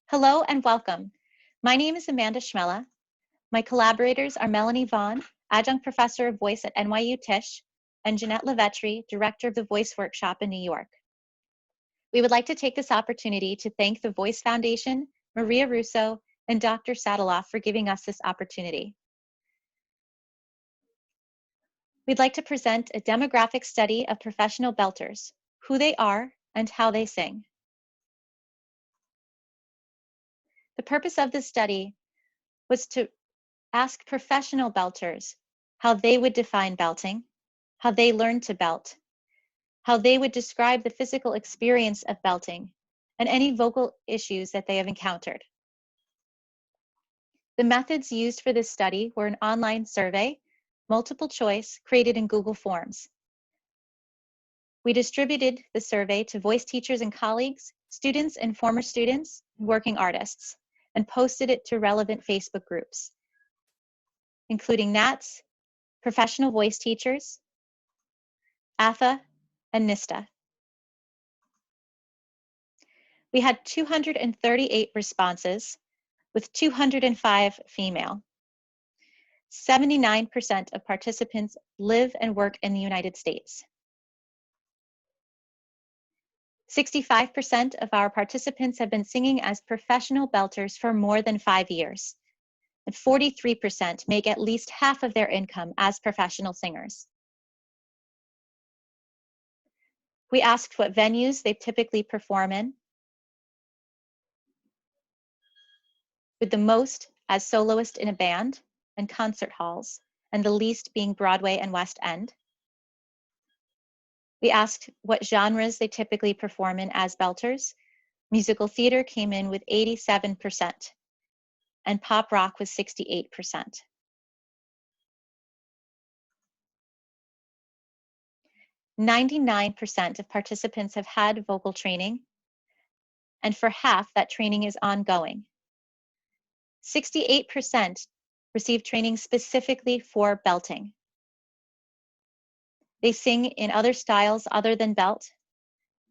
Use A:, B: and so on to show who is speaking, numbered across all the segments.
A: Hello and welcome. My name is Amanda.chmela. My collaborators are Melanie Vaughan, Adjunct Professor of Voice at NYU Tisch, and Jeannette LoVetri, Director of the Voice Workshop in New York. We would like to take this opportunity to thank the Voice Foundation, Maria Russo, and Dr. Sadaloff for giving us this opportunity. We'd like to present a demographic study of professional belters, who they are and how they sing. The purpose of this study was to ask professional belters how they would define belting, how they learned to belt, how they would describe the physical experience of belting, and any vocal issues that they have encountered. The methods used for this study were an online survey, multiple choice, created in Google Forms. We distributed the survey to voice teachers and colleagues, students and former students, and working artists, and posted it to relevant Facebook groups, including NATS, Professional Voice Teachers, AFA, and NISTA. We had 238 responses, with 205 female. 79% of participants live and work in the United States. 65% of our participants have been singing as professional belters for more than 5 years, and 43% make at least half of their income as professional singers. We asked what venues they typically perform in, with the most as soloist in a band and concert halls, and the least being Broadway and West End. We asked what genres they typically perform in as belters. Musical theater came in with 87%, and pop rock was 68%. "99% of participants have had vocal training, and for half, that training is ongoing. 68% received training specifically for belting. They sing in other styles other than belt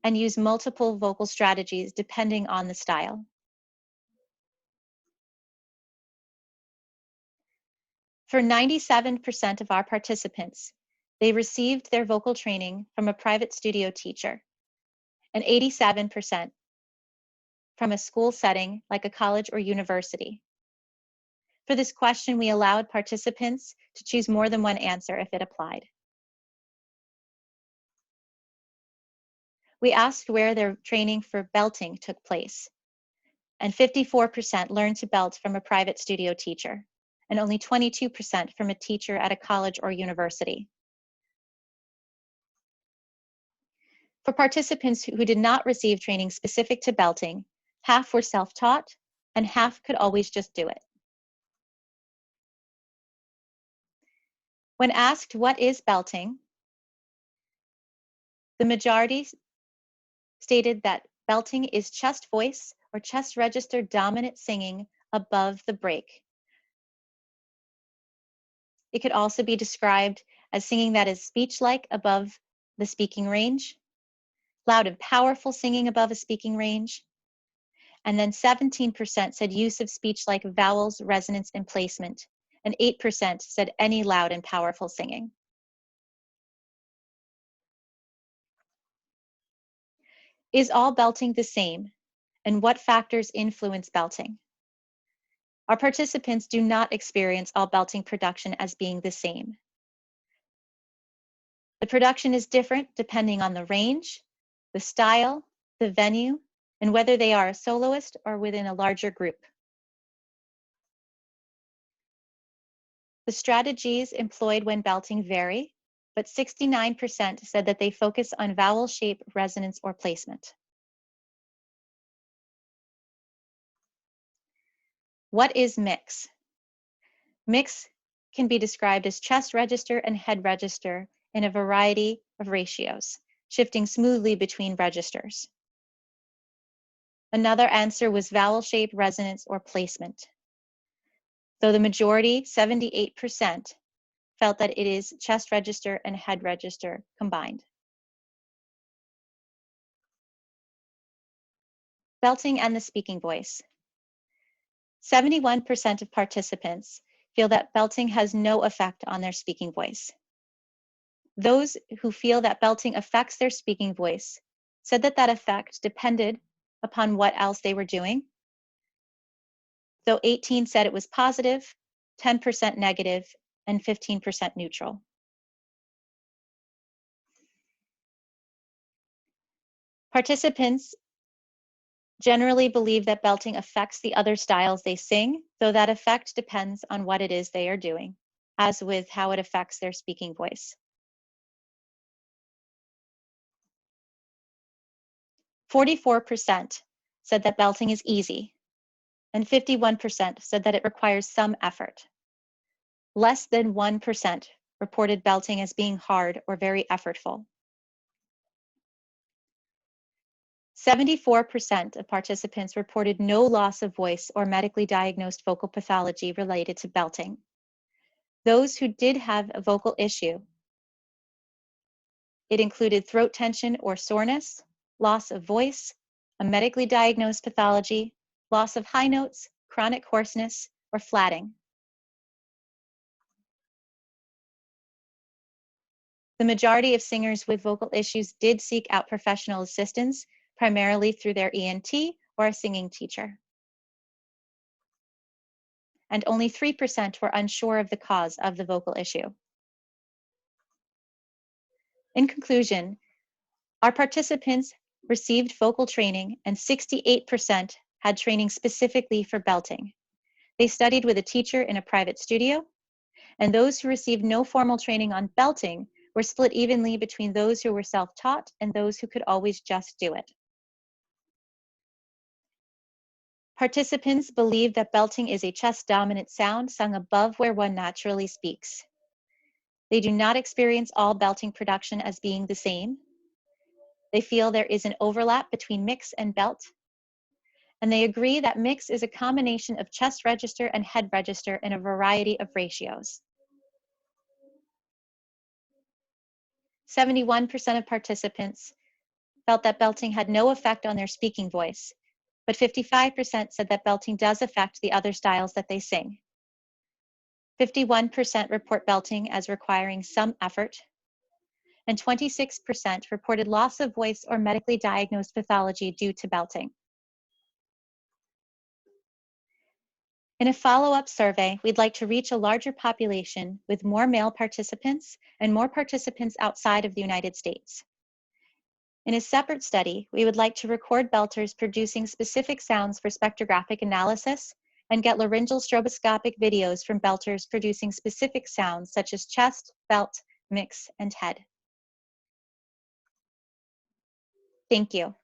A: and use multiple vocal strategies depending on the style. For 97% of our participants, they received their vocal training from a private studio teacher, and 87% from a school setting like a college or university. For this question, we allowed participants to choose more than one answer if it applied. We asked where their training for belting took place, and 54% learned to belt from a private studio teacher, and only 22% from a teacher at a college or university. For participants who did not receive training specific to belting, half were self-taught and half could always just do it. When asked what is belting, the majority stated that belting is chest voice or chest register dominant singing above the break. It could also be described as singing that is speech-like above the speaking range, loud and powerful singing above a speaking range, and then 17% said use of speech like vowels, resonance, and placement, and 8% said any loud and powerful singing. Is all belting the same, and what factors influence belting? Our participants do not experience all belting production as being the same. The production is different depending on the range, the style, the venue, and whether they are a soloist or within a larger group. The strategies employed when belting vary, but 69% said that they focus on vowel shape, resonance, or placement. What is mix? Mix can be described as chest register and head register in a variety of ratios, shifting smoothly between registers. Another answer was vowel shape, resonance, or placement, though the majority, 78%, felt that it is chest register and head register combined. Belting and the speaking voice. 71% of participants feel that belting has no effect on their speaking voice. Those who feel that belting affects their speaking voice said that that effect depended upon what else they were doing. So 18 said it was positive, 10% negative, and 15% neutral. Participants generally believe that belting affects the other styles they sing, though that effect depends on what it is they are doing, as with how it affects their speaking voice. 44% said that belting is easy, and 51% said that it requires some effort. Less than 1% reported belting as being hard or very effortful. 74% of participants reported no loss of voice or medically diagnosed vocal pathology related to belting. Those who did have a vocal issue, it included throat tension or soreness, loss of voice, a medically diagnosed pathology, loss of high notes, chronic hoarseness, or flatting. The majority of singers with vocal issues did seek out professional assistance, primarily through their ENT or a singing teacher. And only 3% were unsure of the cause of the vocal issue. In conclusion, our participants received vocal training and 68% had training specifically for belting. They studied with a teacher in a private studio, and those who received no formal training on belting were split evenly between those who were self-taught and those who could always just do it. Participants believe that belting is a chest-dominant sound sung above where one naturally speaks. They do not experience all belting production as being the same. They feel there is an overlap between mix and belt, and they agree that mix is a combination of chest register and head register in a variety of ratios. 71% of participants felt that belting had no effect on their speaking voice, but 55% said that belting does affect the other styles that they sing. 51% report belting as requiring some effort, and 26% reported loss of voice or medically diagnosed pathology due to belting. In a follow-up survey, we'd like to reach a larger population with more male participants and more participants outside of the United States. In a separate study, we would like to record belters producing specific sounds for spectrographic analysis and get laryngeal stroboscopic videos from belters producing specific sounds such as chest, belt, mix, and head. Thank you.